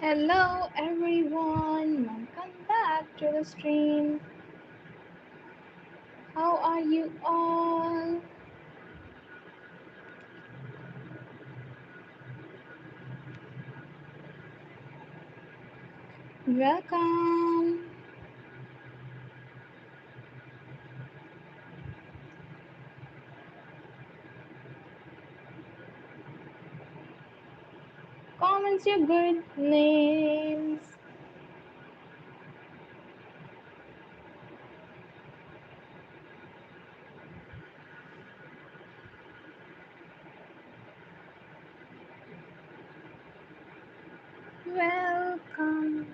Hello everyone, welcome back to the stream. How are you all? Welcome. Comments your good names. Welcome.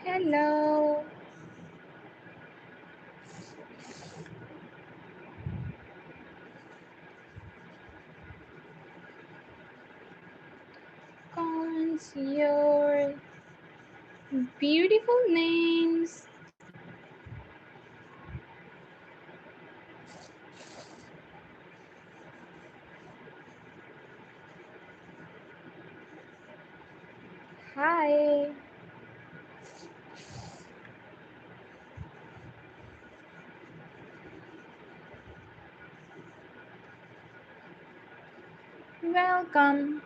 Hello. Comments your beautiful names. Hi. Welcome.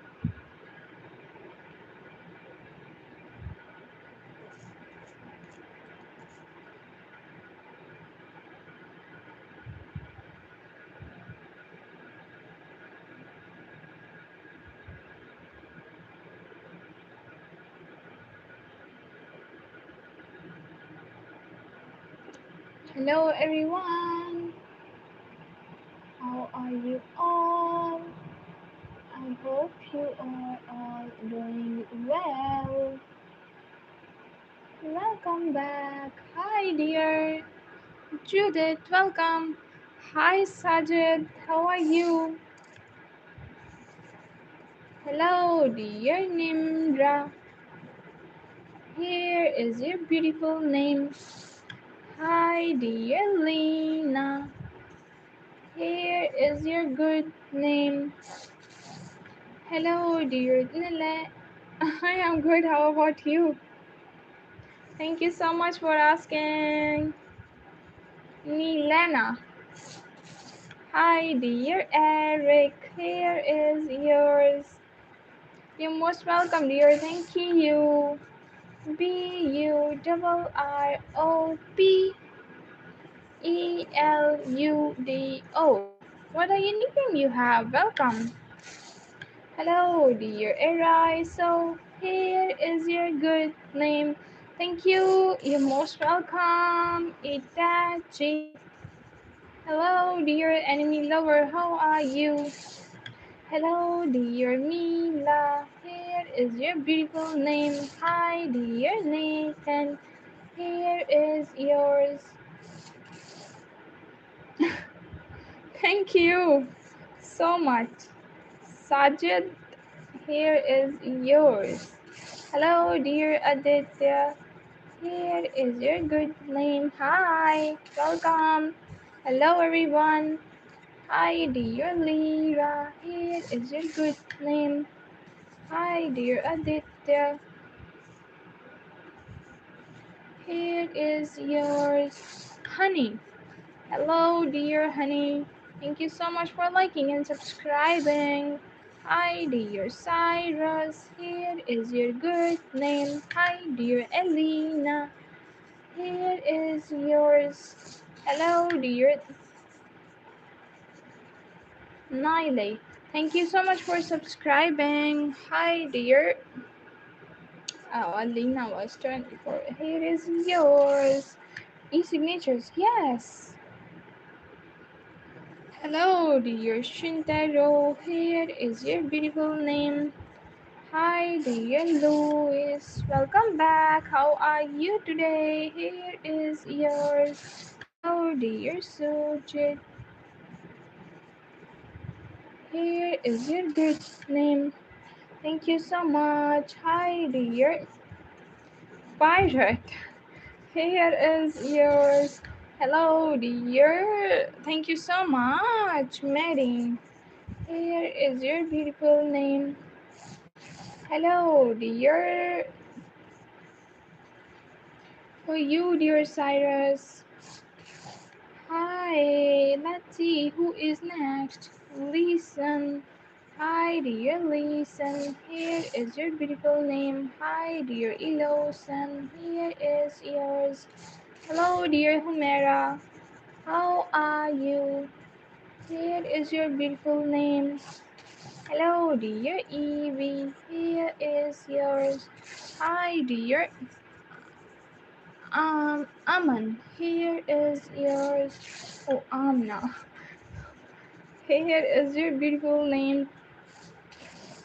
Hello everyone. How are you all? I hope you are all doing well. Welcome back. Hi, dear Judith. Welcome. Hi, Sajid. How are you? Hello, dear Nimra. Here is your beautiful name. Hi, dear Lena. Here is your good name. Hello, dear Nile. I am good. How about you? Thank you so much for asking. Nilena. Hi, dear Eric. Here is yours. You're most welcome, dear. Thank you. BURROPELUDO. What a unique name you have. Welcome. Hello, dear Erai. So, here is your good name. Thank you. You're most welcome. Itachi. Hello, dear enemy lover. How are you? Hello, dear Mila. Here is your beautiful name. Hi, dear Nathan. Here is yours. Thank you so much. Sajid, here is yours. Hello, dear Aditya. Here is your good name. Hi, welcome. Hello, everyone. Hi, dear Lira. Here is your good name. Hi, dear Aditya. Here is yours. Honey. Hello, dear honey. Thank you so much for liking and subscribing. Hi, dear Cyrus. Here is your good name. Hi, dear Elena. Here is yours. Hello, dear Nile. Thank you so much for subscribing. Hi, dear. Oh, Alina was 24. Here is yours. E-signatures, yes. Hello, dear Shintaro. Here is your beautiful name. Hi, dear Louis. Welcome back. How are you today? Here is yours. Hello, dear Sujit. Here is your good name. Thank you so much. Hi, dear Pirate. Here is yours. Hello, dear. Thank you so much, Mary. Here is your beautiful name. Hello, dear. For you, dear Cyrus. Hi, let's see who is next. Listen. Hi, dear Listen. Here is your beautiful name. Hi, dear Eloson. Here is yours. Hello, dear Humera. How are you? Here is your beautiful name. Hello, dear Evie. Here is yours. Hi, dear Aman. Here is yours. Oh, Amna. Here is your beautiful name.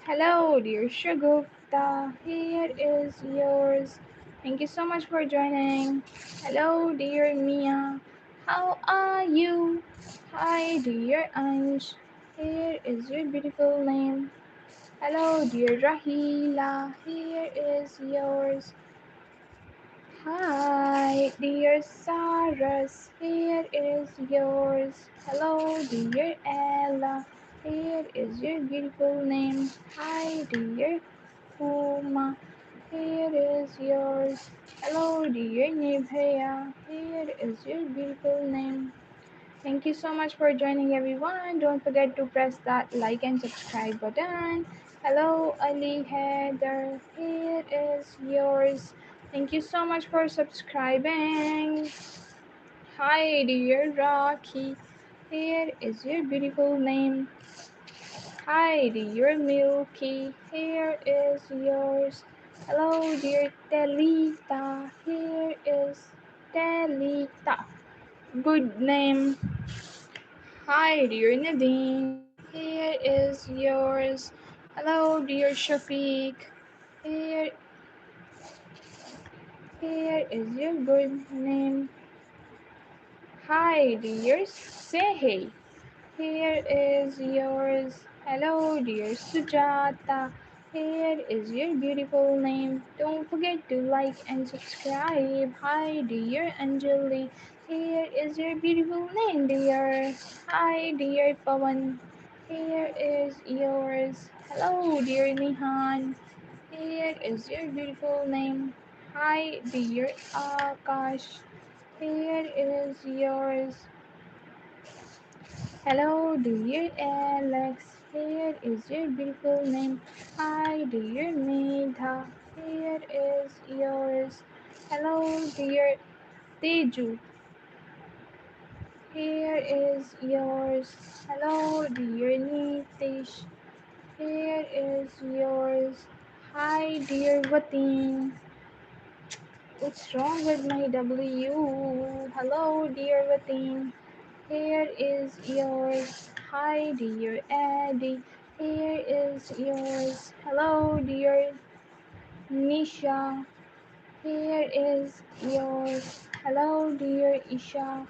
Hello, dear Shagupta. Here is yours. Thank you so much for joining. Hello, dear Mia. How are you? Hi, dear Anj. Here is your beautiful name. Hello, dear Rahila. Here is yours. Hi, dear Saras. Here is yours. Hello, dear Ella. Here is your beautiful name. Hi, dear Kuma. Here is yours. Hello, dear Nibhaya. Here is your beautiful name. Thank you so much for joining, everyone. Don't forget to press that like and subscribe button. Hello, Ali Heather. Here is yours. Thank you so much for subscribing. Hi, dear Rocky. Here is your beautiful name. Hi, dear Milky. Here is yours. Hello, dear Telita. Here is Telita. Good name. Hi, dear Nadine. Here is yours. Hello, dear Shafiq. Here, here is your good name. Hi, dear Sehi. Here is yours. Hello, dear Sujata. Here is your beautiful name. Don't forget to like and subscribe. Hi, dear Anjali. Here is your beautiful name, dear. Hi, dear Pawan. Here is yours. Hello, dear Nihan. Here is your beautiful name. Hi, dear Akash. Here is yours. Hello, dear Alex. Here is your beautiful name. Hi, dear Medha. Here is yours. Hello, dear Teju. Here is yours. Hello, dear Nitish. Here is yours. Hi, dear Vatin. What's wrong with my W? Hello, dear Vatin. Here is yours. Hi, dear Eddie. Here is yours. Hello, dear Nisha. Here is yours. Hello, dear Isha.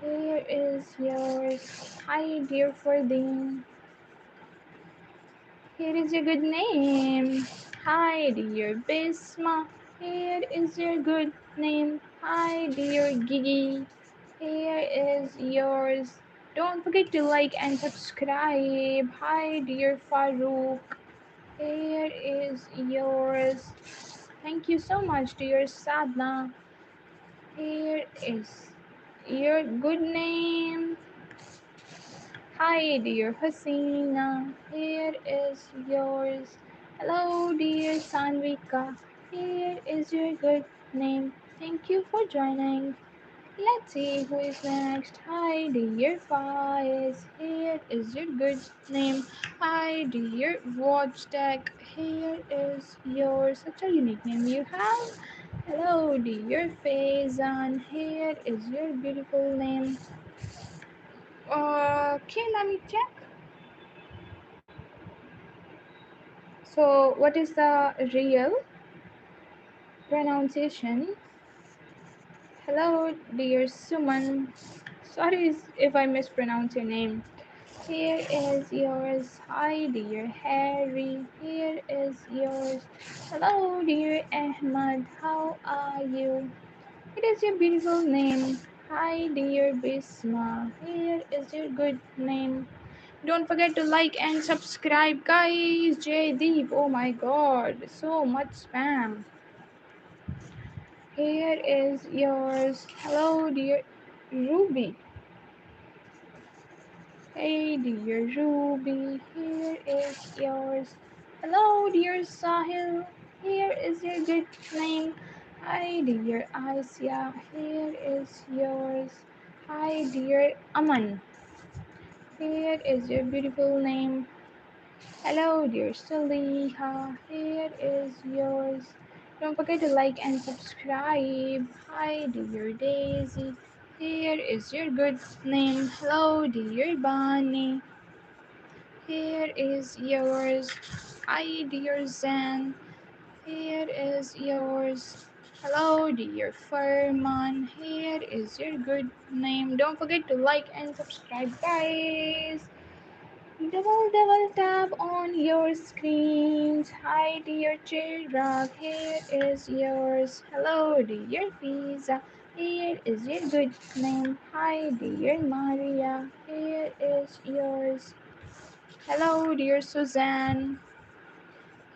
Here is yours. Hi, dear Ferdinand. Here is your good name. Hi, dear Bisma. Here is your good name. Hi, dear Gigi. Here is yours. Don't forget to like and subscribe. Hi, dear Farouk. Here is yours. Thank you so much, dear Sadna. Here is your good name. Hi, dear Hasina. Here is yours. Hello, dear Sanvika. Here is your good name. Thank you for joining. Let's see who is next. Hi, dear Faiz. Here is your good name. Hi, dear Watch Tech. Here is your such a unique name you have. Hello, dear Faizan. Here is your beautiful name. Okay, let me check. So, what is the real pronunciation? Hello, dear Suman. Sorry if I mispronounce your name. Here is yours. Hi, dear Harry. Here is yours. Hello, dear Ahmad. How are you? It is your beautiful name. Hi, dear Bisma. Here is your good name. Don't forget to like and subscribe, guys. Jaydeep, oh my god, so much spam. Here is yours. Hello, dear Ruby. Hey, dear Ruby. Here is yours. Hello, dear Sahil. Here is your good name. Hi, dear Asia. Here is yours. Hi, dear Aman. Here is your beautiful name. Hello, dear Saliha. Here is yours. Don't forget to like and subscribe. Hi, dear Daisy. Here is your good name. Hello, dear Bunny. Here is yours. Hi, dear Zen. Here is yours. Hello, dear Furman. Here is your good name. Don't forget to like and subscribe, guys. Double tap on your screens. Hi, dear Chirag. Here is yours. Hello, dear Pizza. Here is your good name. Hi, dear Maria. Here is yours. Hello, dear Suzanne.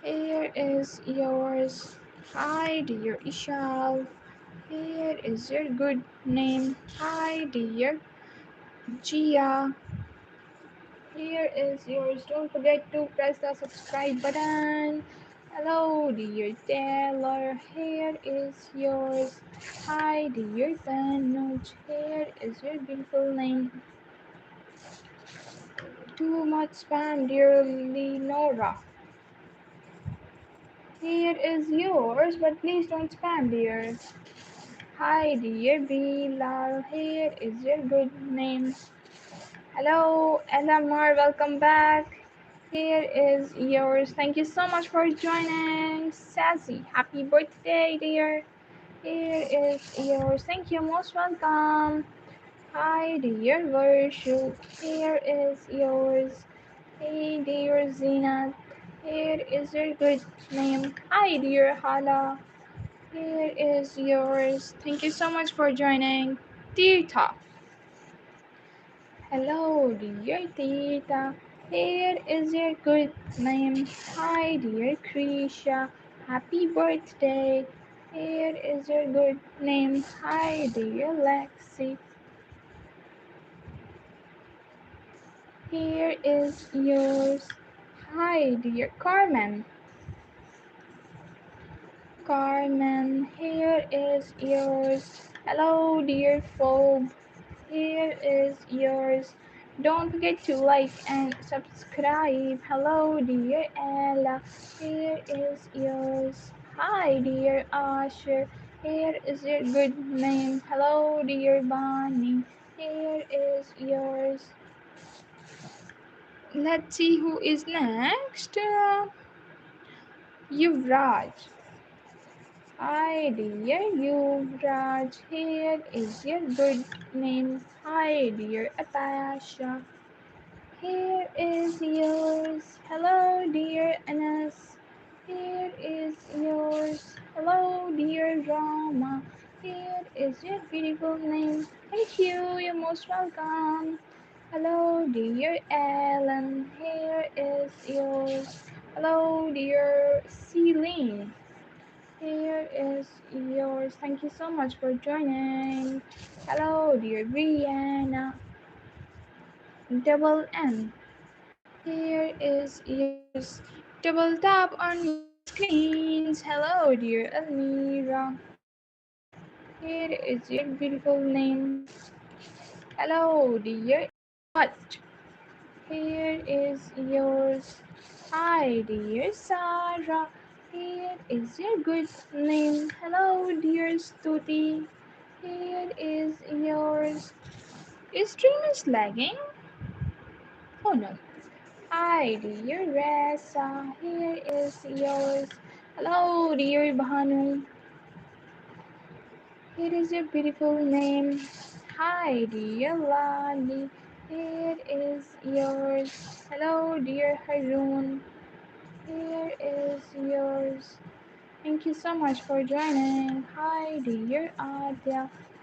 Here is yours. Hi, dear Ishal. Here is your good name. Hi, dear Gia. Here is yours. Don't forget to press the subscribe button. Hello, dear Taylor. Here is yours. Hi, dear Tanuj. Here is your beautiful name. Too much spam, dear Lenora. Here is yours, but please don't spam, dear. Hi, dear Bilal. Here is your good name. Hello, LMR. Welcome back. Here is yours. Thank you so much for joining. Sassy, happy birthday, dear. Here is yours. Thank you. Most welcome. Hi, dear Virtue. Here is yours. Hey, dear Zenat. Here is your good name. Hi, dear Hala. Here is yours. Thank you so much for joining. Tita. Hello, dear Tita. Here is your good name. Hi, dear Krisha. Happy birthday. Here is your good name. Hi, dear Lexi. Here is yours. Hi, dear Carmen. Carmen, here is yours. Hello, dear Phobe. Here is yours. Don't forget to like and subscribe. Hello, dear Ella. Here is yours. Hi, dear Asher. Here is your good name. Hello, dear Bonnie. Here is yours. Let's see who is next. Yuvraj. Hi, dear Yuvraj. Here is your good name. Hi, dear Atasha. Here is yours. Hello, dear Anas. Here is yours. Hello, dear Rama. Here is your beautiful name. Thank you. You're most welcome. Hello, dear Ellen. Here is yours. Hello, dear Celine. Here is yours. Thank you so much for joining. Hello, dear Brianna. Double N. Here is yours. Double tap on your screens. Hello, dear Almira. Here is your beautiful name. Hello, dear What? Here is yours. Hi, dear Sarah. Here is your good name. Hello, dear Stuti. Here is yours. Is stream is lagging? Oh no. Hi, dear Ressa. Here is yours. Hello, dear Bhanu. Here is your beautiful name. Hi, dear Lali. Here is yours. Hello, dear Haroon. Here is yours. Thank you so much for joining. Hi, dear Adya.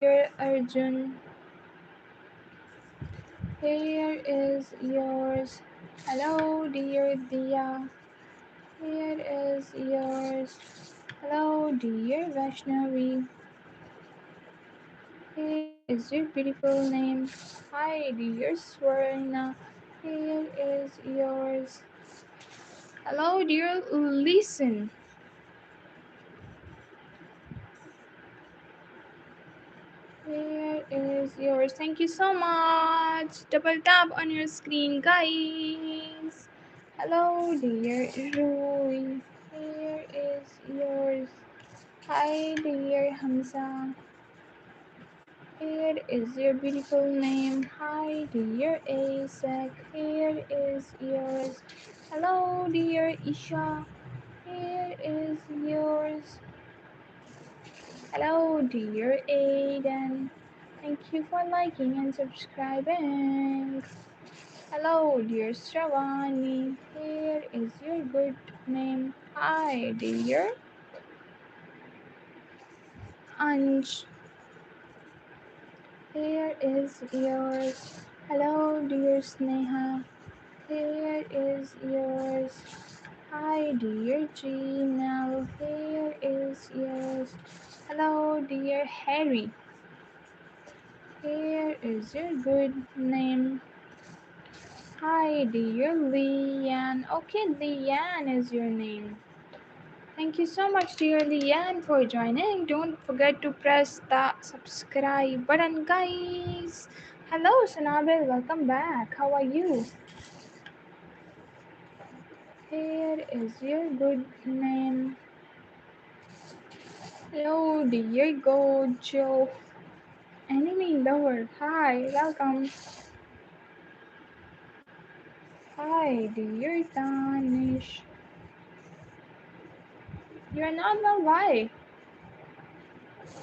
dear Arjun. Here is yours. Hello, dear Dia. Here is yours. Hello, dear Vaishnavi. Here is your beautiful name. Hi, dear Swarna. Here is yours. Hello, dear Listen. Here is yours. Thank you so much. Double tap on your screen, guys. Hello, dear Rui. Here is yours. Hi, dear Hamza. Here is your beautiful name. Hi, dear Isaac. Here is yours. Hello, dear Isha. Here is yours. Hello, dear Aiden. Thank you for liking and subscribing. Hello, dear Stravani. Here is your good name. Hi, dear Anj. Here is yours. Hello, dear Sneha. Here is yours. Hi, dear Gmail. Here is yours. Hello, dear Harry. Here is your good name. Hi, dear Leanne. Okay, Leanne is your name. Thank you so much, dear Leanne, for joining. Don't forget to press the subscribe button, guys. Hello, Sanabel. Welcome back. How are you? Here is your good name. Hello, dear Gojo. Enemy lover. Hi, welcome. Hi, dear Danish. You're not well, why?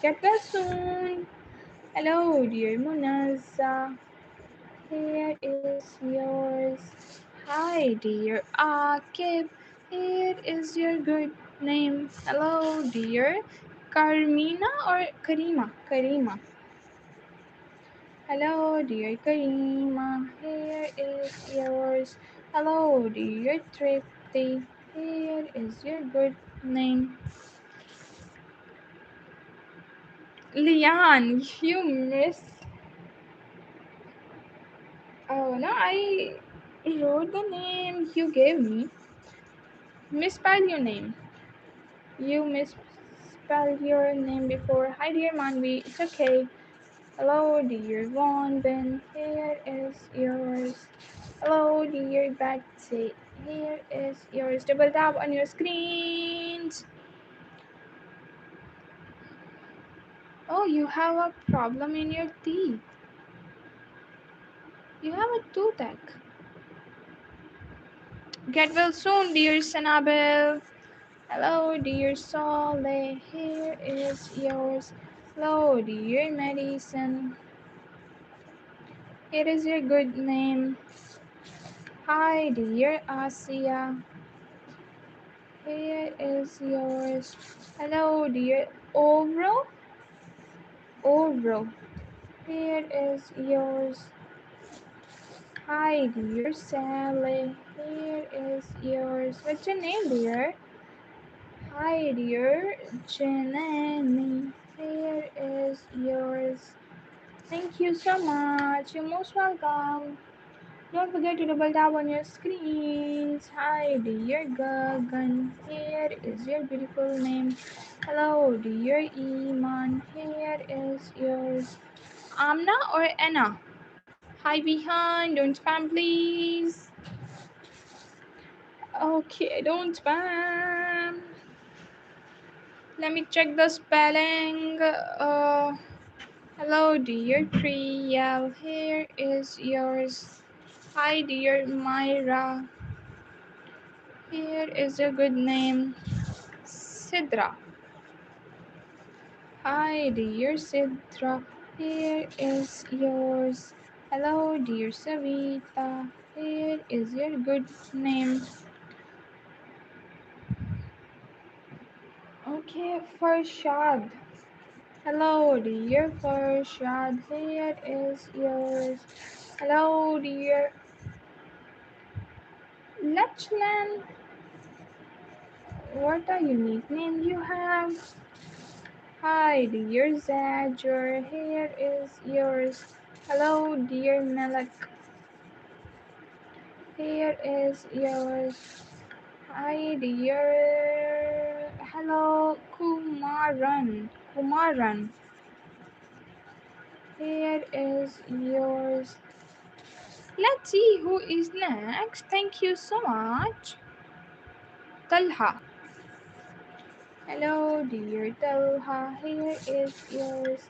Get well soon. Hello, dear Munaza. Here is yours. Hi, dear Akib. Here is your good name. Hello, dear Carmina or Karima? Karima. Hello, dear Karima. Here is yours. Hello, dear Tripti. Here is your good name. Lian, you miss. Oh no, I wrote the name you gave me. Misspelled your name. You misspelled your name before. Hi, dear Manvi. It's okay. Hello, dear Von Ben. Here is yours. Hello, dear Betsy. Here is yours. Double tap on your screens. Oh, you have a problem in your teeth. You have a toothache. Get well soon, dear Sanabel. Hello, dear Soleh. Here is yours. Hello, dear Madison. Here is your good name. Hi, dear Asia. Here is yours. Hello, dear Ovro. Ovro. Here is yours. Hi, dear Sally. Here is yours. What's your name, dear? Hi, dear Jenny. Here is yours. Thank you so much. You're most welcome. Don't forget to double tap on your screens. Hi, dear Gagan. Here is your beautiful name. Hello, dear Iman. Here is yours. Amna or Anna? Hi, behind. Don't spam, please. Okay, don't spam. Let me check the spelling. Hello, dear Priya. Here is yours. Hi, dear Myra. Here is a good name. Sidra. Hi, dear Sidra. Here is yours. Hello, dear Savita. Here is your good name. Okay, Farshad. Hello, dear Farshad. Here is yours. Hello, dear Lachlan. What a unique name you have. Hi, dear Zadger. Here is yours. Hello, dear Malak. Here is yours. Hi, dear. Hello, Kumaran. Kumaran. Here is yours. Let's see who is next. Thank you so much. Talha. Hello, dear Talha. Here is yours.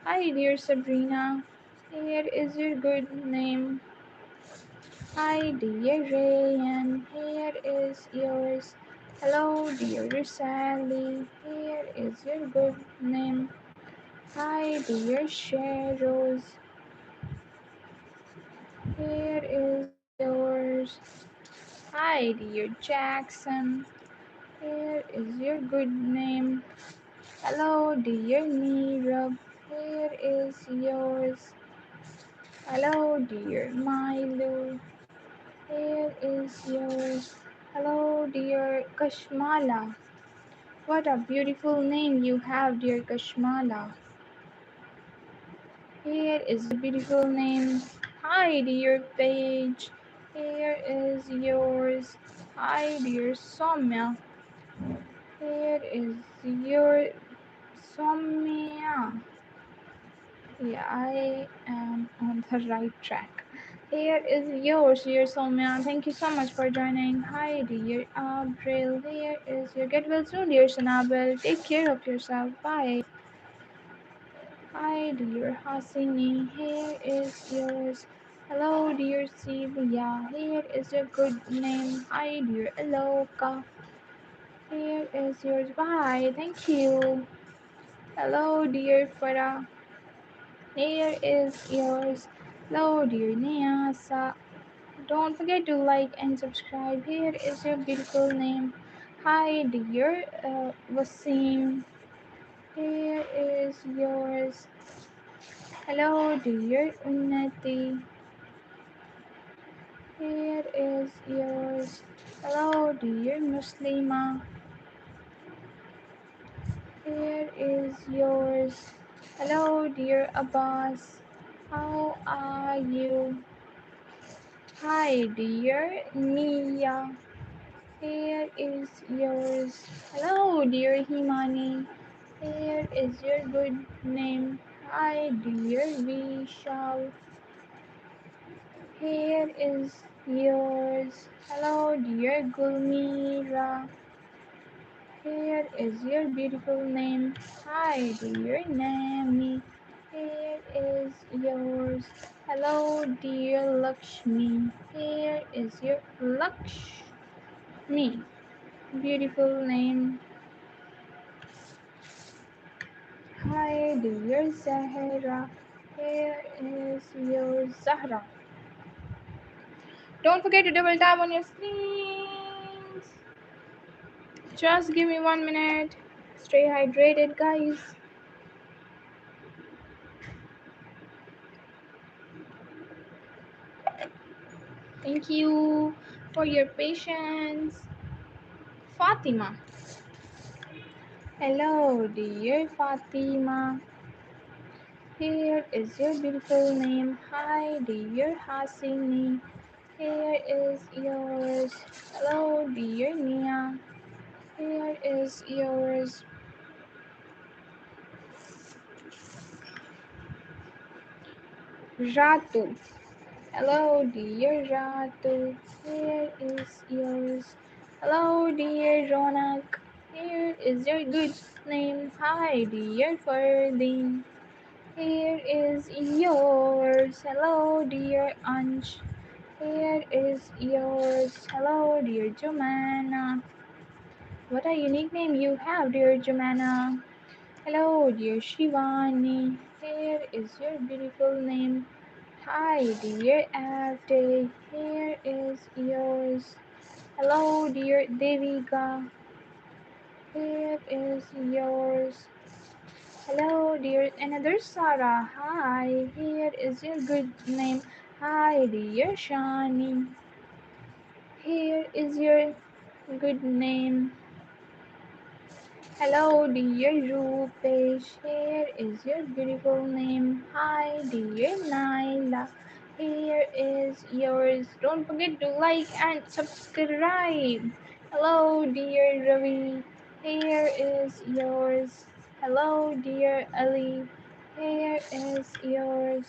Hi, dear Sabrina. Here is your good name. Hi, dear Rayan. Here is yours. Hello, dear Sally. Here is your good name. Hi, dear Sheros. Here is yours. Hi, dear Jackson. Here is your good name. Hello, dear Nirab. Here is yours. Hello, dear Milo. Here is yours. Hello, dear Kashmala. What a beautiful name you have, dear Kashmala. Here is your beautiful name. Hi, dear Paige. Here is yours. Hi, dear Soumya. Here is your Soumya. Yeah, I am on the right track. Here is yours, dear Soumya. Thank you so much for joining. Hi, dear Abril. Here is your get well soon, dear Sanabel. Take care of yourself. Bye. Hi, dear Hasini. Here is yours. Hello, dear Sylvia. Here is your good name. Hi, dear Aloka. Here is yours. Bye. Thank you. Hello, dear Farah. Here is yours. Hello, dear Niasa. Don't forget to like and subscribe. Here is your beautiful name. Hi, dear Wasim. Here is yours. Hello, dear Unnati. Here is yours. Hello, dear Muslima. Here is yours. Hello, dear Abbas. How are you? Hi, dear Nia. Here is yours. Hello, dear Himani. Here is your good name. Hi, dear Vishal. Here is yours. Hello, dear Gulmira. Here is your beautiful name. Hi, dear Nami. Here is yours. Hello, dear Lakshmi. Here is your Lakshmi. Beautiful name. Hi, dear Zahra. Here is your Zahra. Don't forget to double tap on your screens. Just give me 1 minute. Stay hydrated, guys. Thank you for your patience. Fatima. Hello, dear Fatima. Here is your beautiful name. Hi, dear Hasini. Here is yours. Hello, dear Nia. Here is yours. Ratu. Hello, dear Ratu. Here is yours. Hello, dear Ronak. Here is your good name. Hi, dear Ferdin. Here is yours. Hello, dear Ansh. Here is yours. Hello, dear Jomana. What a unique name you have, dear Jomana. Hello, dear Shivani. Here is your beautiful name. Hi, dear Avde. Here is yours. Hello, dear Devika. Here is yours. Hello, dear. Another Sarah. Hi. Here is your good name. Hi, dear Shani. Here is your good name. Hello, dear Rupesh. Here is your beautiful name. Hi, dear Naila. Here is yours. Don't forget to like and subscribe. Hello, dear Ravi. Here is yours. Hello, dear Ali. Here is yours.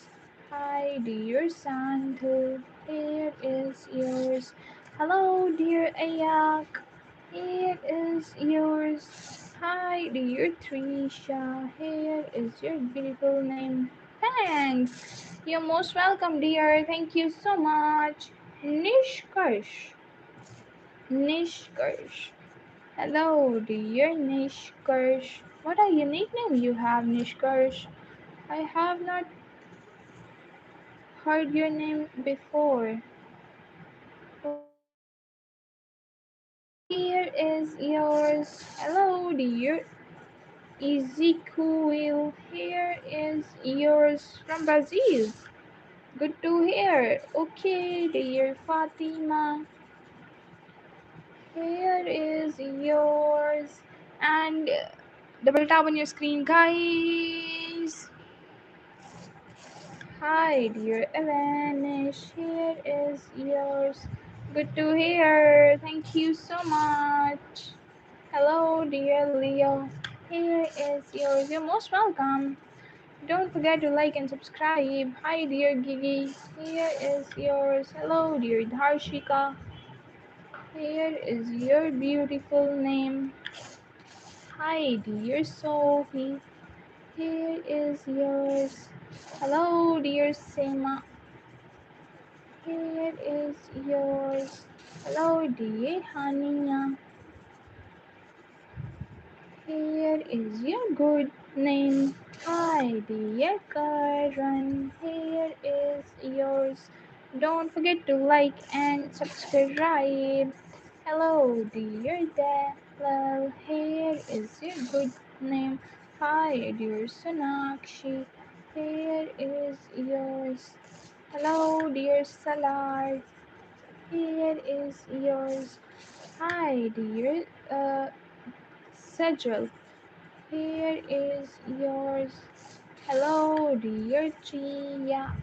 Hi, dear Sandhu. Here is yours. Hello, dear Ayak. Here is yours. Hi, dear Trisha. Here is your beautiful name. Thanks. You're most welcome, dear. Thank you so much. Nishkarsh. Nishkarsh. Hello, dear Nishkarsh. What a unique name you have, Nishkarsh. I have not heard your name before. Okay. Here is yours. Hello, dear Ezekiel. Here is yours from Brazil. Good to hear. Okay, dear Fatima. Here is yours. And double tap on your screen, guys. Hi, dear Evanish. Here is yours. Good to hear. Thank you so much. Hello, dear Leo. Here is yours. You're most welcome. Don't forget to like and subscribe. Hi, dear Gigi. Here is yours. Hello, dear Dharshika. Here is your beautiful name. Hi, dear Sophie. Here is yours. Hello, dear Sema. Here is yours. Hello, dear Hania. Here is your good name. Hi, dear Karan. Here is yours. Don't forget to like and subscribe. Hello, dear Dalal. Here is your good name. Hi, dear Sonakshi. Here is yours. Hello, dear Salar. Here is yours. Hi, dear Sajal. Here is yours. Hello, dear Chia.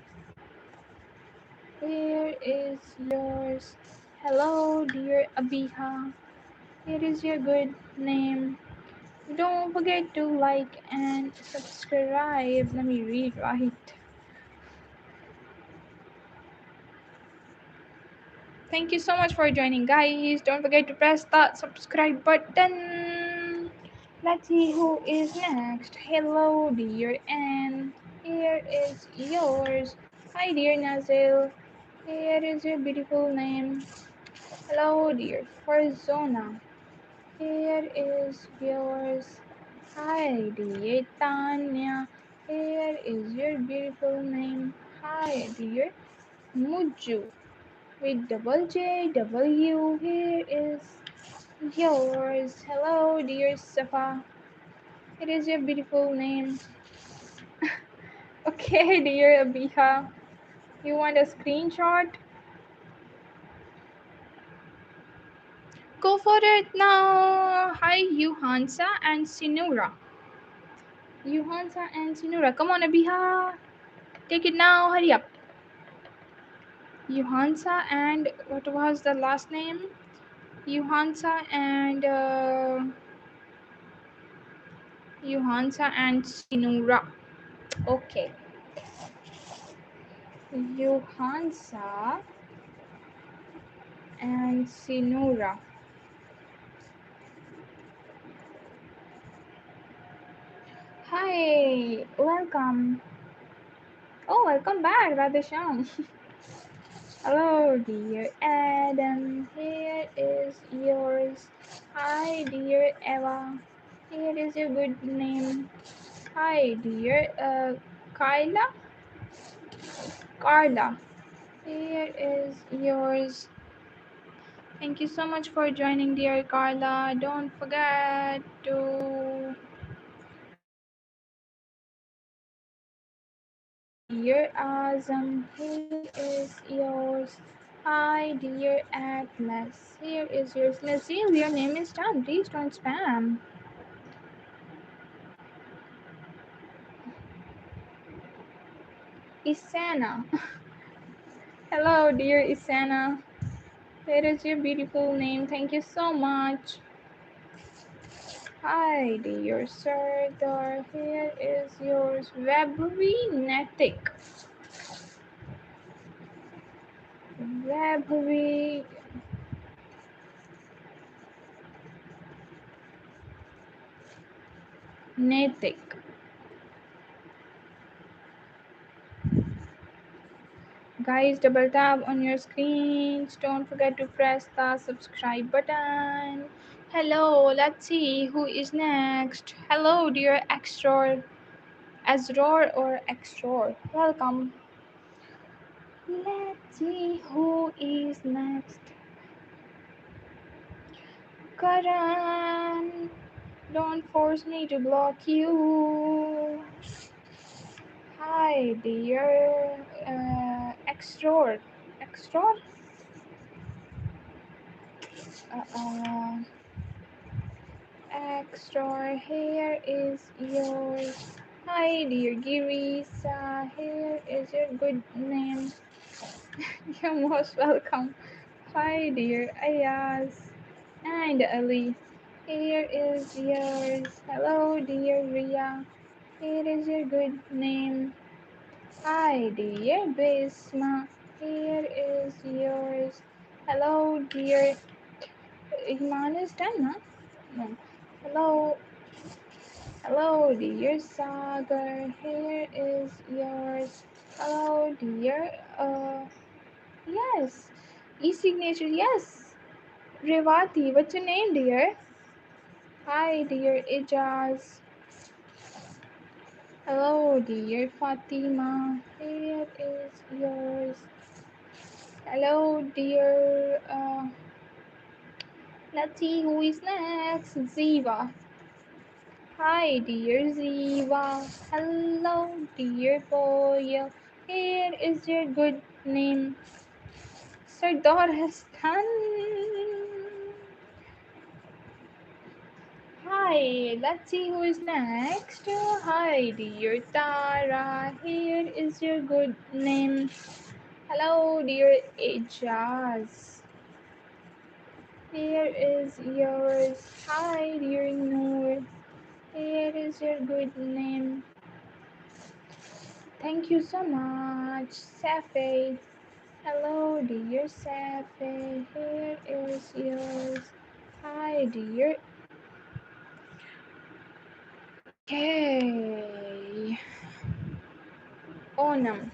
Here is yours. Hello, dear Abiha. Here is your good name. Don't forget to like and subscribe. Let me read right. Thank you so much for joining, guys. Don't forget to press that subscribe button. Let's see who is next. Hello, dear Anne. Here is yours. Hi, dear Nazil. Here is your beautiful name. Hello, dear Farzona. Here is yours. Hi, dear Tanya. Here is your beautiful name. Hi, dear Muju. With double J, W. Here is yours. Hello, dear Safa. It is your beautiful name. Okay, dear Abiha. You want a screenshot? Go for it now. Hi, Yuhansa and Sinura. Yuhansa and Sinura. Come on, Abiha. Take it now. Hurry up. Yuhansa and what was the last name? Yuhansa and Sinura. Okay. Yuhansa and Sinura. Hi, welcome. Oh, welcome back, Radhesham. Hello, dear Adam. Here is yours. Hi, dear Eva. Here is your good name. Hi, dear Kyla. Carla. Here is yours. Thank you so much for joining, dear Carla. Don't forget to dear Azam, here is yours. Hi, dear Atlas, here is yours. Nazil, your name is done. Please don't spam. Isana, hello, dear Isana. Here is your beautiful name. Thank you so much. Hi, dear Sardar. Here is yours. Webvinetic. Webvinetic. Guys, double tap on your screens. Don't forget to press the subscribe button. Hello, let's see who is next. Hello, dear Exor, Azror or Exor. Welcome. Let's see who is next. Karan, don't force me to block you. Hi, dear Exor. Exor? Uh, Extra, here is yours. Hi, dear Girisa, here is your good name. You're most welcome. Hi, dear Ayaz and Ali. Here is yours. Hello, dear Ria. Here is your good name. Hi, dear Bisma. Here is yours. Hello, dear Iman is done, huh? No. Hello, hello, dear Sagar. Here is yours. Hello, dear. Yes. E-signature, yes. Revati, what's your name, dear? Hi, dear Ijaz. Hello, dear Fatima. Here is yours. Hello, dear. Let's see who is next. Ziva. Hi, dear Ziva. Hello, dear boy. Here is your good name. Sardar has done. Hi, let's see who is next. Hi, dear Tara. Here is your good name. Hello, dear Ijaz. Here is yours. Hi, dear Noor. Here is your good name. Thank you so much, Safi. Hello, dear Safi. Here is yours. Hi, dear. Okay. Onam.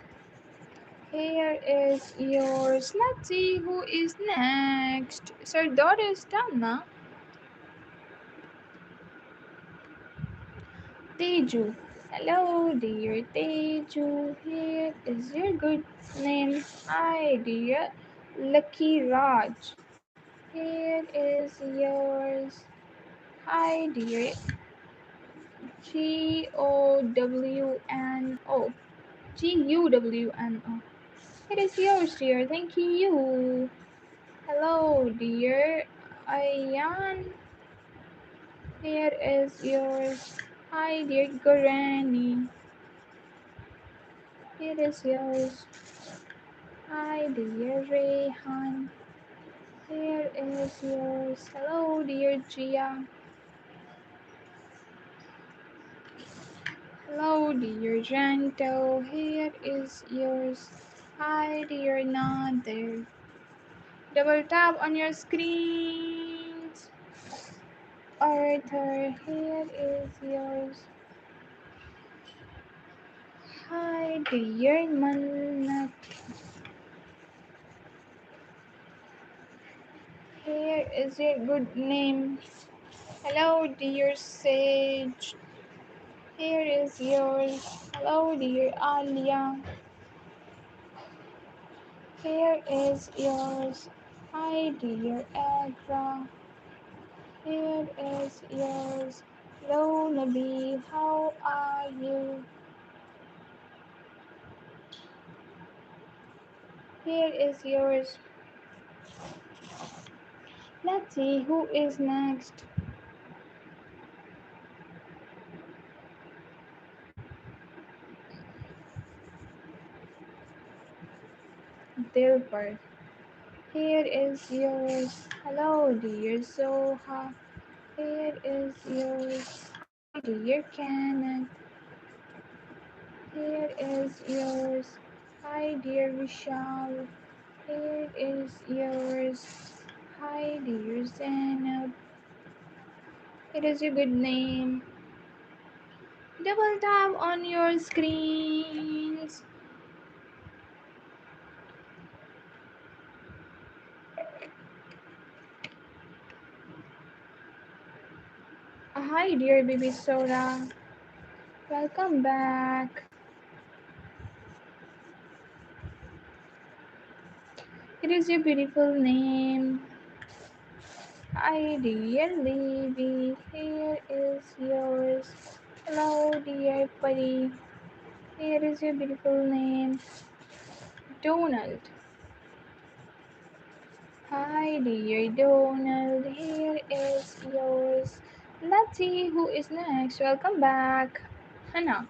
Here is yours. Let's see who is next. Sardar is done now. Teju. Hello, dear Teju. Here is your good name. Hi, dear Lucky Raj. Here is yours. Hi, dear Gowno. Gowno. It is yours, dear. Thank you. Hello, dear Ayan. Here is yours. Hi, dear Granny. Here is yours. Hi, dear Rehan. Here is yours. Hello, dear Gia. Hello, dear Janto. Here is yours. Hi, dear Nader. Double tap on your screens. Arthur, here is yours. Hi, dear Manat. Here is your good name. Hello, dear Sage. Here is yours. Hello, dear Alia. Here is yours. Hi, dear Agra. Here is yours. Hello, Nabil. How are you? Here is yours. Let's see who is next. Dilbert. Here is yours. Hello, dear Zoha. Here is yours. Hi, dear Kenneth. Here is yours. Hi, dear Vishal. Here is yours. Hi, dear Zainab. It is your good name. Double tap on your screens. Hi, dear baby Sora. Welcome back. It is your beautiful name. Hi, dear Levy. Here is yours. Hello, dear buddy. Here is your beautiful name. Donald. Hi, dear Donald. Here is yours. Let's see who is next. Welcome back. Hannah.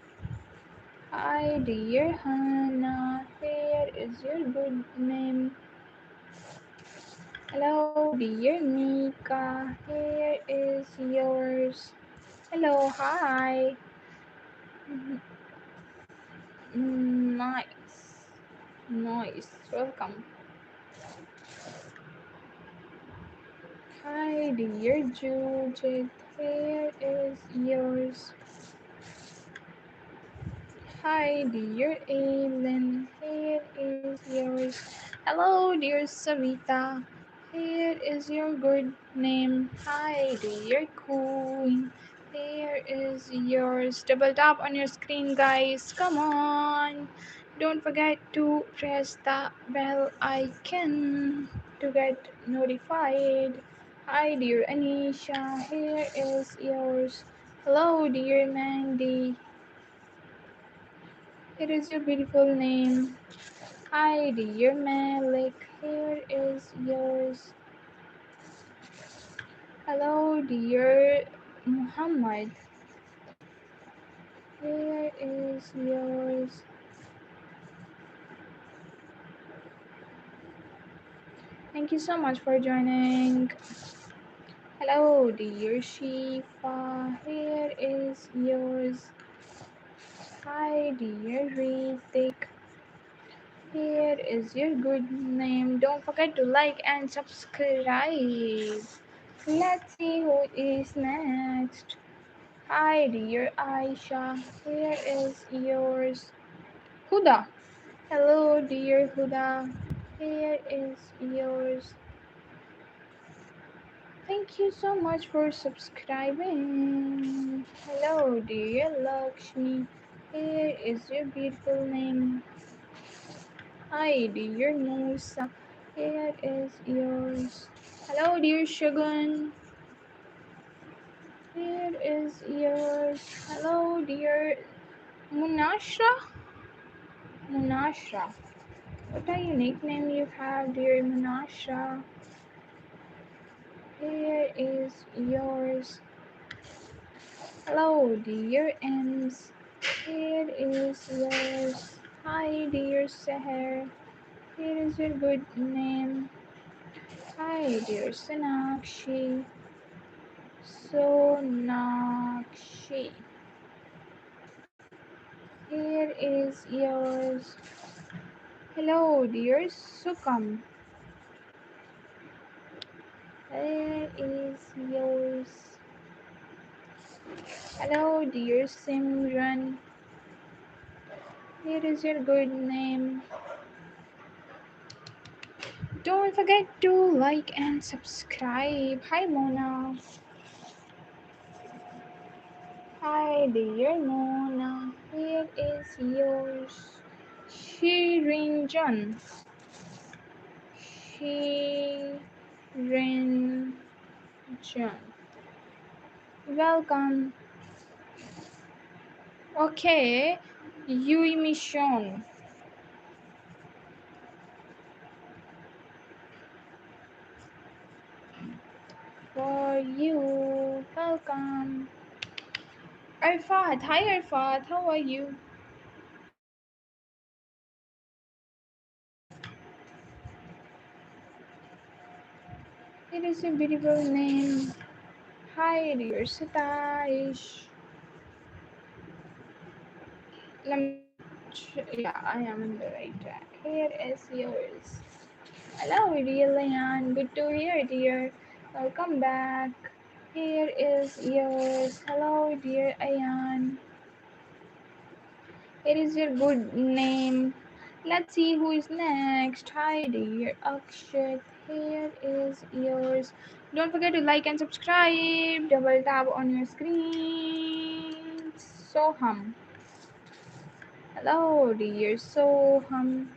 Hi, dear Hannah. Here is your good name. Hello, dear Mika. Here is yours. Hello, hi. Nice. Nice. Welcome. Hi, dear Judith. Here is yours. Hi, dear Aileen. Here is yours. Hello, dear Savita. Here is your good name. Hi, dear Queen. Here is yours. Double tap on your screen, guys. Come on. Don't forget to press the bell icon to get notified. Hi, dear Anisha. Here is yours. Hello, dear Mandy. It is your beautiful name. Hi, dear Malik. Here is yours. Hello, dear Muhammad. Here is yours. Thank you so much for joining. Hello, dear Shifa. Here is yours. Hi, dear Ritik. Here is your good name. Don't forget to like and subscribe. Let's see who is next. Hi, dear Aisha. Here is yours. Huda. Hello, dear Huda. Here is yours. Thank you so much for subscribing. Hello, dear Lakshmi. Here is your beautiful name. Hi, dear Musa. Here is yours. Hello, dear Shagun. Here is yours. Hello, dear Munashra. Munashra. What a unique name you have, dear Munashra. Here is yours. Hello, dear Ems. Here is yours. Hi, dear Seher. Here is your good name. Hi, dear Sonakshi. Sonakshi. Here is yours. Hello, dear Sukam. Here is yours. Hello, dear Simran. Here is your good name. Don't forget to like and subscribe. Hi, Mona. Hi, dear Mona. Here is yours. Shirinjan. Shirinjan. Welcome. Okay. Yui Mission. for you. Welcome. Arfat, hi Arfat, how are you? It is a beautiful name. Hi dear Satish. Yeah, I am on the right track. Here is yours. Hello, dear Leon. Good to hear, dear. Welcome back. Here is yours. Hello, dear Ayan. Here is your good name. Let's see who is next. Hi, dear Akshat. Here is yours. Don't forget to like and subscribe. Double tap on your screen. Soham. Hello, dear Soham.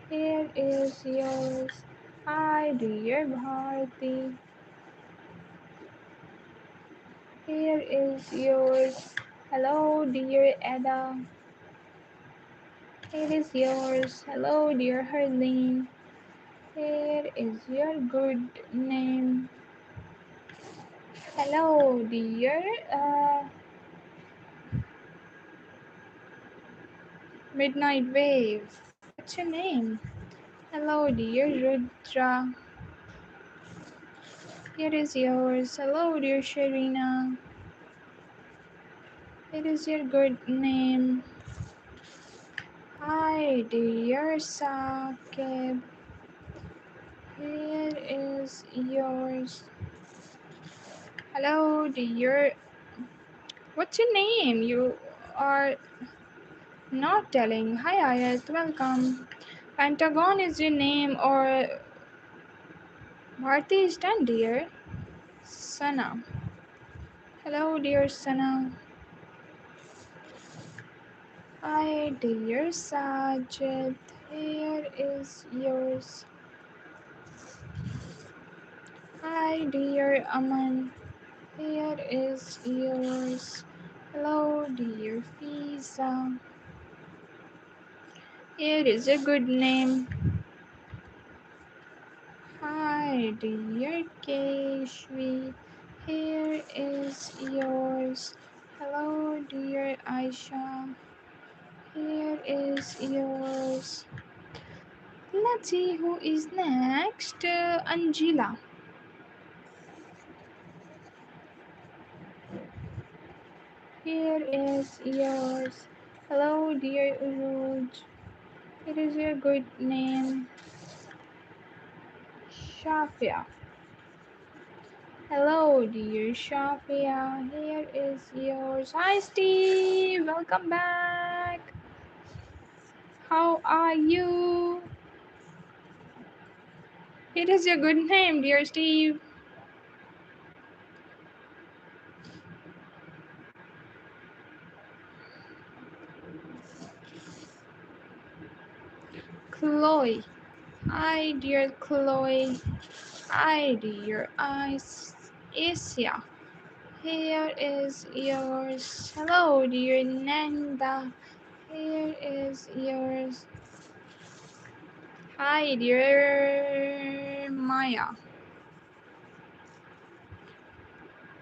Here is yours. Hi, dear Bharti. Here is yours. Hello, dear Ada. Here is yours. Hello, dear Harleen. Here is your good name. Hello, dear Midnight Wave. What's your name? Hello, dear Rudra. Here is yours. Hello, dear Sharina. It is your good name. Hi, dear Sakib. Here is yours. Hello, dear. What's your name? You are not telling. Hi, Ayat. Welcome. Pentagon is your name, or Bharti is done, dear. Sana. Hello, dear Sana. Hi, dear Sajid. Here is yours. Hi, dear Aman. Here is yours. Hello, dear Fiza. Here is a good name. Hi, dear Keshvi. Here is yours. Hello, dear Aisha. Here is yours. Let's see who is next. Angela. Here is yours. Hello, dear Uruj. It is your good name. Shafia. Hello, dear Shafia. Here is yours. Hi, Steve. Welcome back. How are you? It is your good name, dear Steve. Chloe. Hi, dear Chloe. Hi, dear Asia. Here is yours. Hello, dear Nanda. Here is yours. Hi, dear Maya.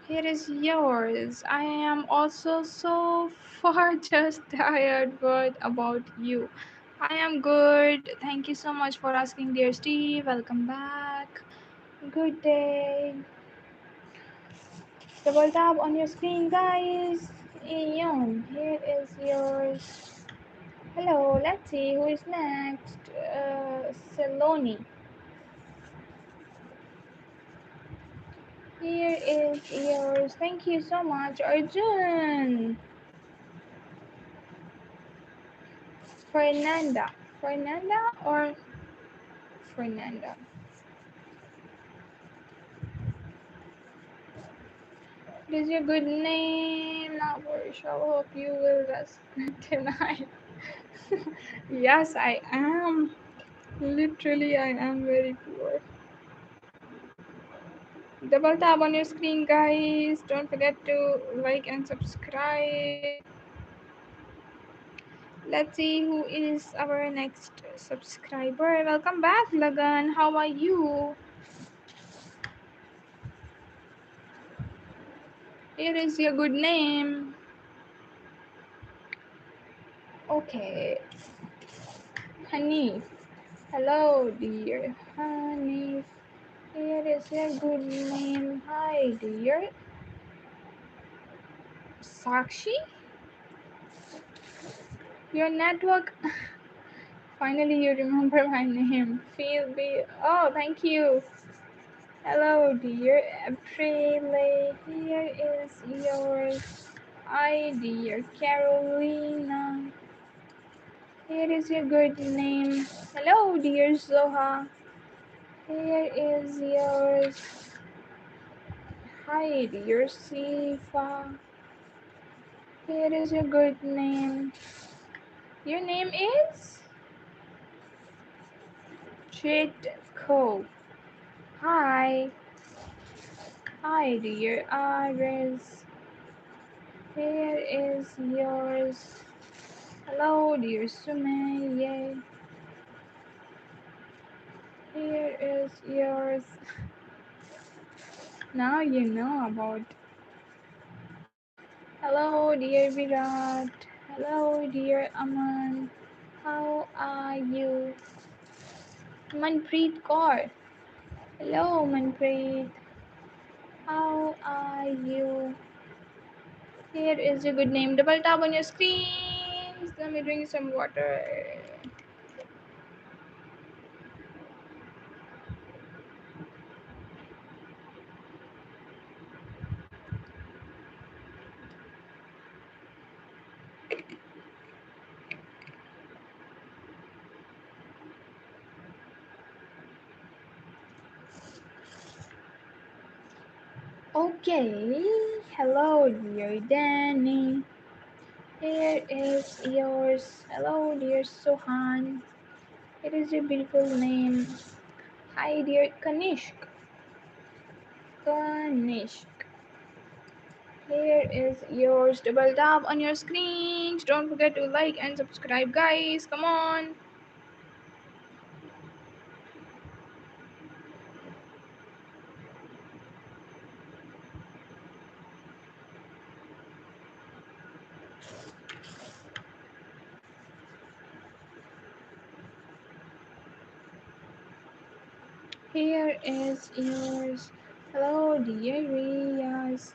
Here is yours. I am also so far just tired. What about you? I am good. Thank you so much for asking, dear Steve. Welcome back. Good day. Double tap on your screen, guys. Aeon, here is yours. Hello, let's see who is next. Saloni. Here is yours. Thank you so much, Arjun. Fernanda. Fernanda or Fernanda? It is your good name. Not very sure. Hope you will rest good tonight. Yes, I am. Literally, I am very poor. Double tap on your screen, guys. Don't forget to like and subscribe. Let's see who is our next subscriber. Welcome back, Lagan. How are you? Here is your good name. Okay, Hanif. Hello, dear Hanif. Here is your good name. Hi, dear Sakshi. Your network. Finally, you remember my name. Feel be. Oh, thank you. Hello, dear April. Here is yours. Hi, dear Carolina. Here is your good name. Hello, dear Zoha. Here is yours. Hi, dear Sifa. Here is your good name. Your name is Chitko. Hi. Hi, dear Aris. Here is yours. Hello, dear Sumaya. Here is yours. Now you know about. Hello, dear Virat. Hello, dear Aman. How are you? Manpreet Kaur. Hello, Manpreet. How are you? Here is your good name. Double tap on your screen. Let me drink some water. Okay. Hello, dear Danny. Here is yours. Hello, dear Sohan. It is your beautiful name. Hi, dear Kanishk. Kanishk. Here is yours. Double tap on your screens. Don't forget to like and subscribe, guys. Come on. Here is yours. Hello, dear Riyaz.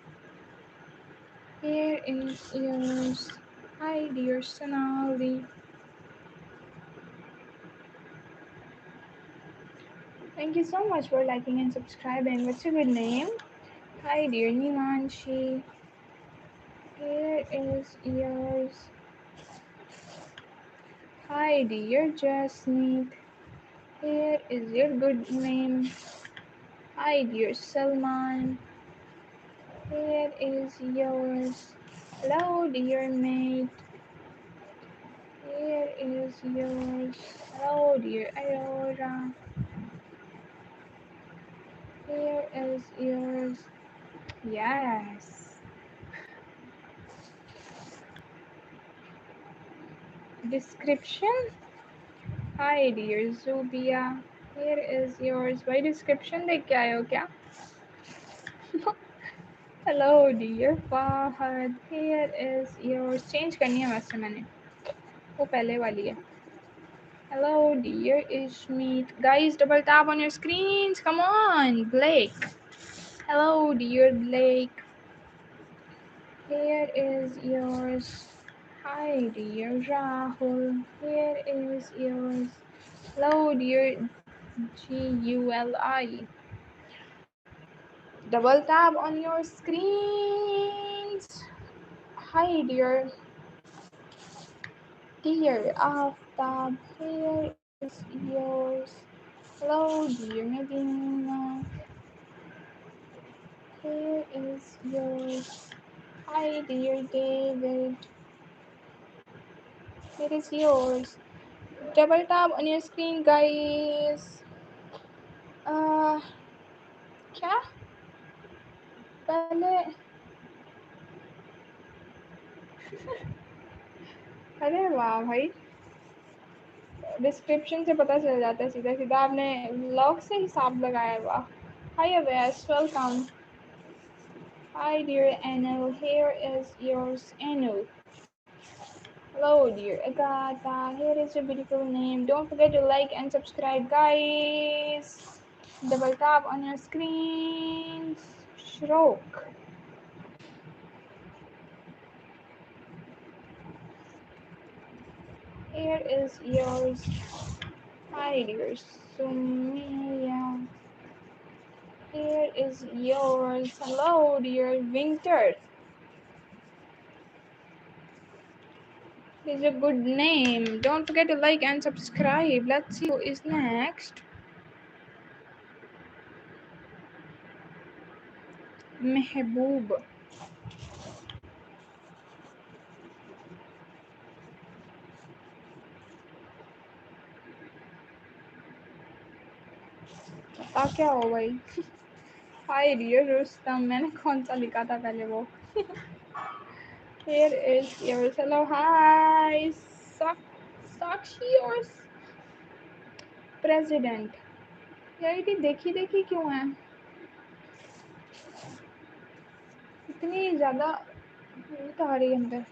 Here is yours. Hi, dear Sonali. Thank you so much for liking and subscribing. What's your good name? Hi, dear Nimanshi. Here is yours. Hi, dear Jasneet. Here is your good name. Hi, dear Salman. Here is yours. Hello, dear mate. Here is yours. Hello, dear Aurora. Here is yours. Yes. Description? Hi, dear Zubia. Here is yours. भाई description देख के आए हो क्या? Hello, dear Fahad. Here is yours. Change करनी है वैसे मैंने. वो पहले वाली है. Hello, dear Ishmeet. Guys, double tap on your screens. Come on, Blake. Hello, dear Blake. Here is yours. Hi, dear Rahul. Here is yours. Hello, dear GULI. Double tap on your screens. Hi, dear Aftab. Here is yours. Hello, dear Medina. Here is yours. Hi, dear David. Here is yours. Double tap on your screen, guys. Uh, क्या? पहले अरे वाह भाई, description से पता चल जाता है सीधा सीधा, आपने लॉग से हिसाब लगाया हुआ। Hi Awais, welcome. Hi dear Anil, here is yours Anil. Hello dear Agatha, here is your beautiful name. Don't forget to like and subscribe guys. Double tap on your screens. Shrok. Here is yours. Hi dear Sumia. Here is yours. Hello dear Winter. Is a good name. Don't forget to like and subscribe. Let's see who is next. Mehboob. पता क्या हो भाई। Hi dear Rustam, मैंने कौन सा लिखा था पहले वो। Here is yours. Hello, hi. Sakshi और president. यार ये देखी देखी क्यों है, इतनी ज़्यादा तो आ रही है अंदर।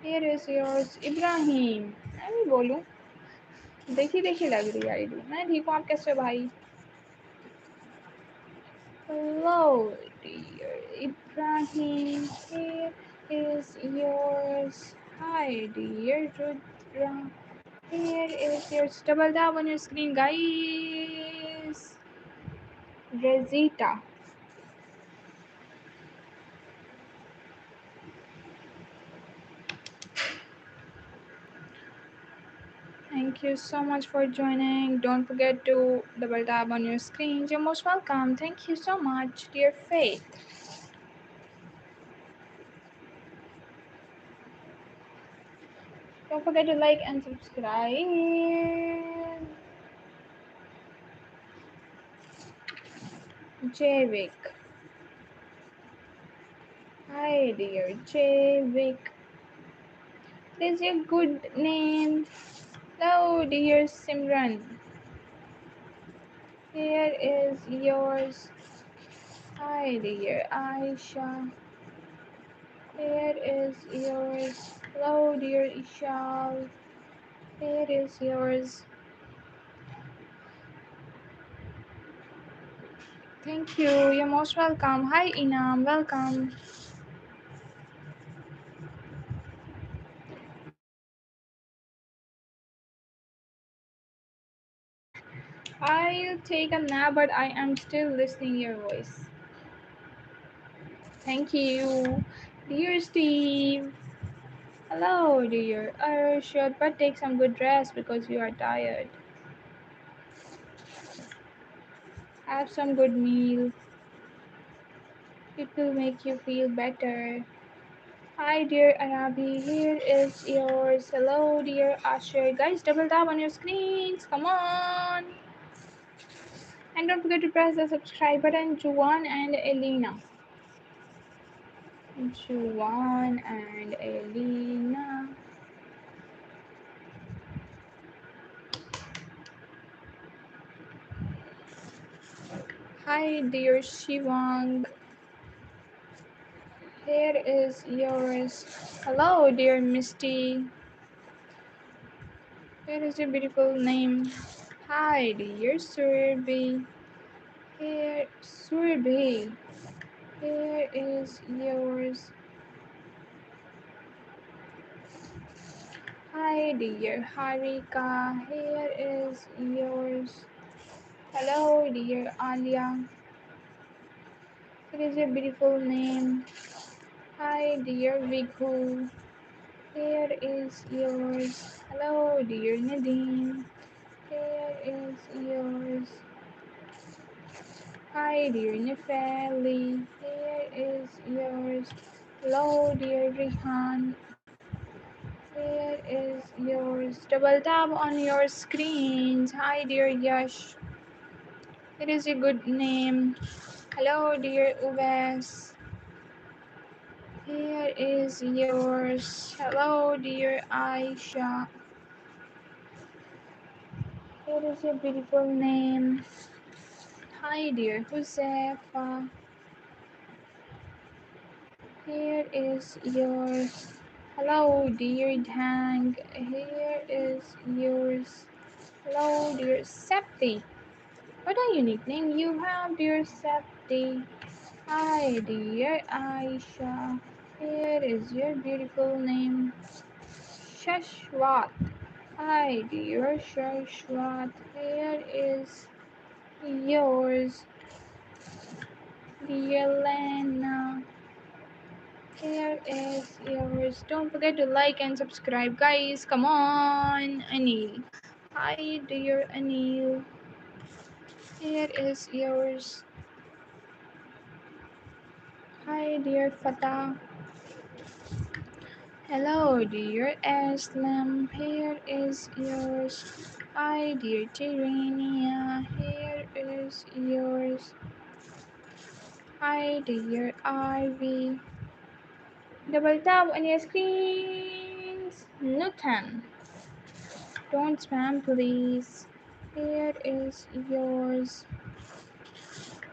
Here is yours. इब्राहिम, मैं भी बोलूँ, देखी देखी लग रही है आईडी। मैं ठीक हूँ, आप कैसे हो भाई? Hello dear Ibrahim. Here is yours. Hi dear Rudra. Here is your double tap on your screen, guys. Rezita. Thank you so much for joining. Don't forget to double tap on your screen. You're most welcome. Thank you so much, dear Faith. Don't forget to like and subscribe. Javik. Hi, dear Javik. Is your good name? Hello, dear Simran. Here is yours. Hi, dear Aisha. Here is yours. Hello, dear Ishal. Here is yours. Thank you. You're most welcome. Hi, Inam. Welcome. I'll take a nap, but I am still listening your voice. Thank you. Dear Steve. Hello, dear. Should but take some good rest because you are tired. Have some good meal. It will make you feel better. Hi, dear Arabi. Here is yours. Hello, dear Asher. Guys, double tap on your screens. Come on. And don't forget to press the subscribe button. Juwan and Elena. Juwan and Elena. Hi, dear Shivang. Here is yours. Hello, dear Misty. Here is your beautiful name. Hi, dear Surbi. Here, Surbi. Here is yours. Hi, dear Harika. Here is yours. Hello, dear Alia. It is your beautiful name. Hi, dear Viku. Here is yours. Hello, dear Nadine. Here is yours. Hi, dear Nefeli. Here is yours. Hello, dear Rihan. Here is yours. Double tap on your screens. Hi, dear Yash. It is a good name. Hello, dear Uves. Here is yours. Hello, dear Aisha. Here is your beautiful name. Hi, dear Josefa. Here is yours. Hello, dear Dang. Here is yours. Hello, dear Septi. What a unique name you have, dear Septi. Hi, dear Aisha. Here is your beautiful name. Shashwat. Hi, dear Shashwat. Here is yours. Dear Lena. Here is yours. Don't forget to like and subscribe, guys. Come on, Anil. Hi, dear Anil. Here is yours. Hi, dear Fatah. Hello, dear Aslam. Here is yours. Hi, dear Tirania. Here is yours. Hi, dear Ivy. Double tap on your screens. Nutan. Don't spam, please. Here is yours.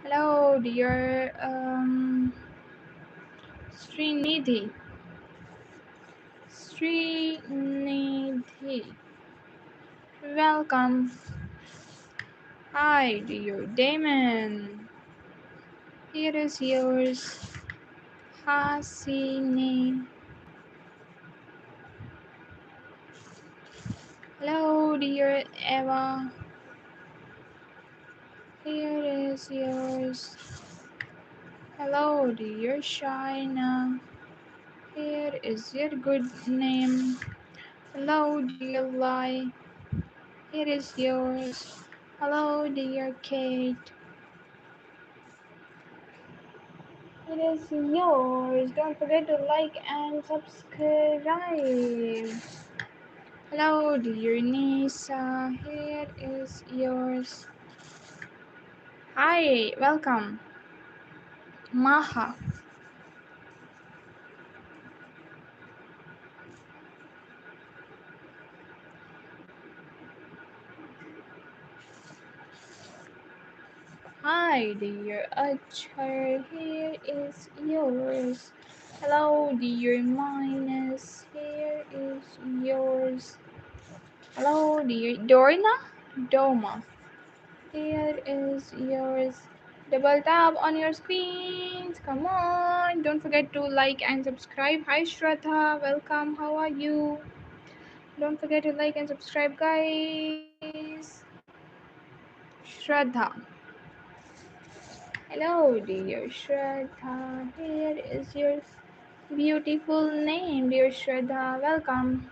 Hello, dear Srinidhi. Srinidhi. Welcome. Hi, dear Damon. Here is yours. Hasini. Hello, dear Eva. Here is yours. Hello, dear Shaina. Here is your good name. Hello, dear Lai. Here is yours. Hello, dear Kate. It is yours. Don't forget to like and subscribe. Hello, dear Nisa. Here is yours. Hi, welcome. Maha. Hi, dear Achar. Here is yours. Hello, dear Minus. Here is yours. Hello, dear Dorna. Doma. Here is yours. Double tap on your screens. Come on. Don't forget to like and subscribe. Hi, Shraddha. Welcome. How are you? Don't forget to like and subscribe, guys. Shraddha. Hello, dear Shraddha. Here is your beautiful name, dear Shraddha. Welcome.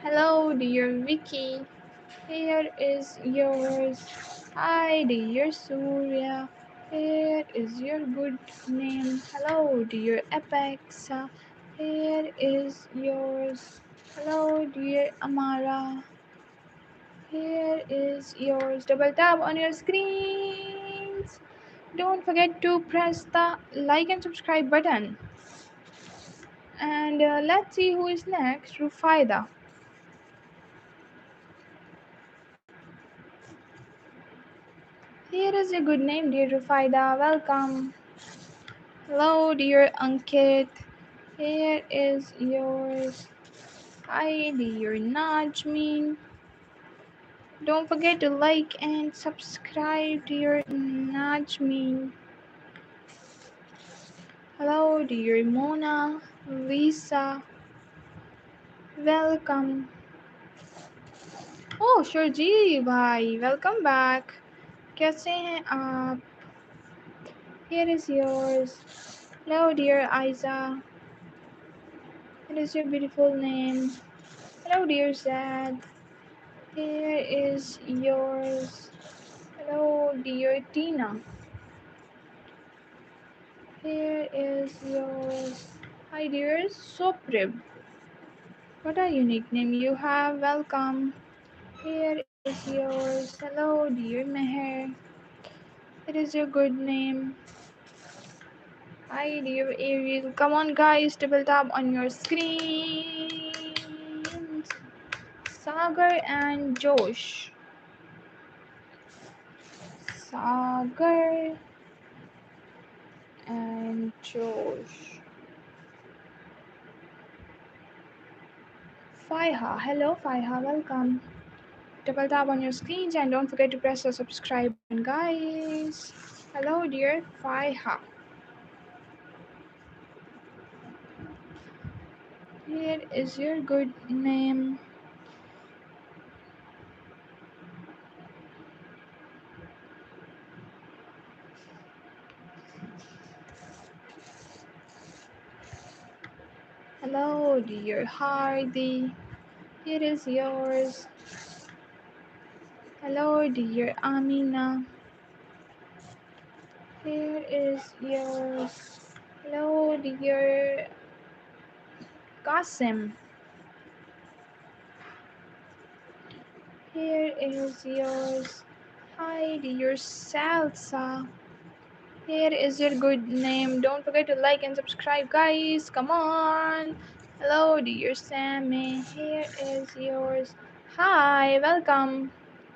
Hello, dear Vicky. Here is yours. Hi, dear Surya. Here is your good name. Hello, dear Apex. Here is yours. Hello, dear Amara. Here is yours. Double tap on your screens. Don't forget to press the like and subscribe button. And let's see who is next. Rufaida. Here is a good name, dear Rufaida. Welcome. Hello, dear Ankit. Here is yours. Hi, dear Najmin. Don't forget to like and subscribe, dear Najmin. Hello, dear Mona. Lisa. Welcome. Oh, Shurji bhai. Welcome back. कैसे हैं आप? Here is yours. Hello, dear Isa. It is your beautiful name. Hello, dear Zad. Here is yours. Hello, dear Tina. Here is yours. Hi, dear Soprib. What a unique name you have. Welcome. Here is yours. Hello, dear Meher. It is your good name. Hi, dear Ariel. Come on, guys, double tap on your screens. Sagar and Josh. Sagar and Josh. Faiha. Hello, Faiha. Welcome. Double tap on your screens and don't forget to press the subscribe button, guys. Hello, dear Faiha. Here is your good name. Hello, dear Hardy. Here is yours. Hello, dear Amina. Here is yours. Hello, dear Qasim. Here is yours. Hi, dear Salsa. Here is your good name. Don't forget to like and subscribe, guys. Come on. Hello, dear Sammy. Here is yours. Hi, welcome.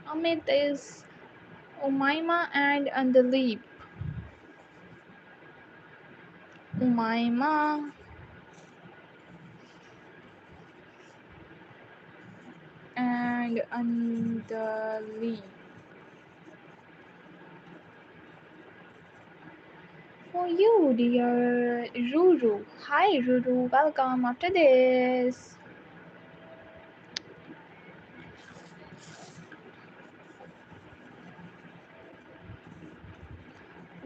Amit is Umaima and Andalib. Umaima and Andalib. For you, dear Ruru. Hi, Ruru. Welcome after this.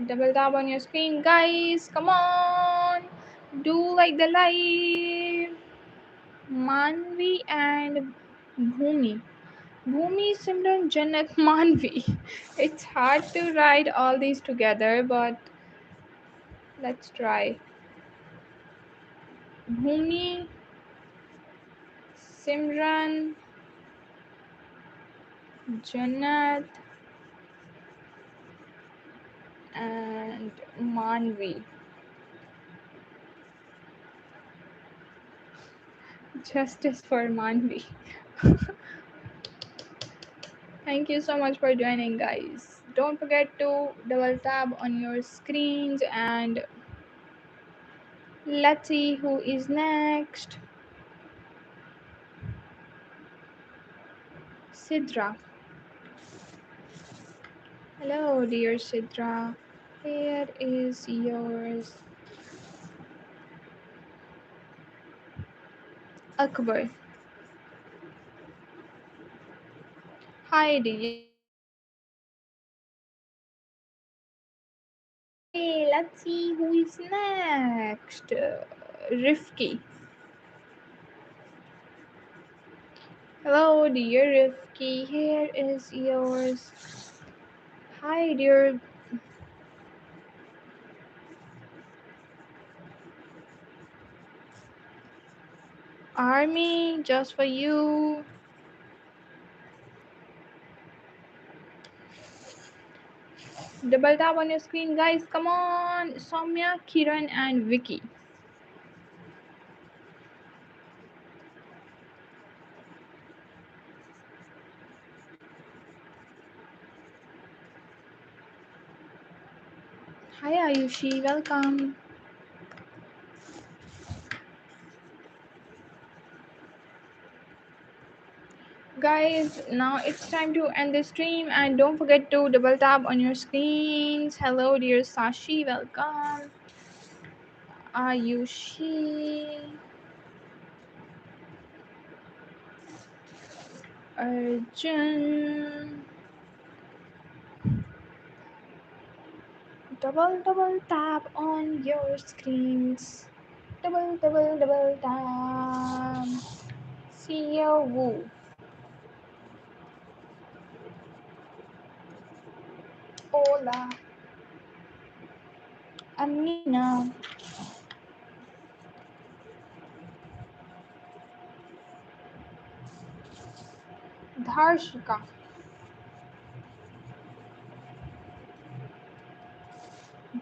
Double tap on your screen, guys. Come on. Do like the live. Manvi and Bhumi. Bhumi, Simran, Jannat, Manvi. It's hard to write all these together, but let's try. Bhumi, Simran, Jannat, and Manvi. Justice for Manvi. Thank you so much for joining, guys. Don't forget to double tap on your screens and let's see who is next. Sidra. Hello, dear Sidra. Here is yours. Akbar. Hi, dear Okay, let's see who is next. Rifki. Hello, dear Rifki. Here is yours. Hi, dear Army. Just for you. Double tap on your screen, guys. Come on. Soumya, Kiran, and Vicky. Hi, Ayushi. Welcome. Guys, now it's time to end the stream and don't forget to double tap on your screens. Hello, dear Sashi. Welcome. Ayushi. Arjun. Double tap on your screens. Double tap. CEO Wu. Hola. Amina. Dharshika.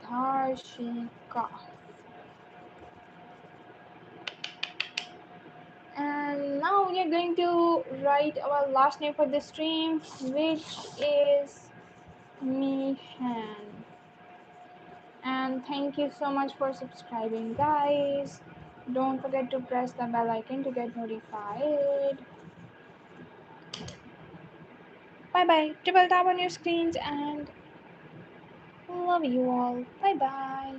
Dharshika. we are going to write our last name for this stream, which is Mihan. And thank you so much for subscribing, guys. Don't forget to press the bell icon to get notified. Bye bye. Triple tap on your screens and love you all. Bye bye.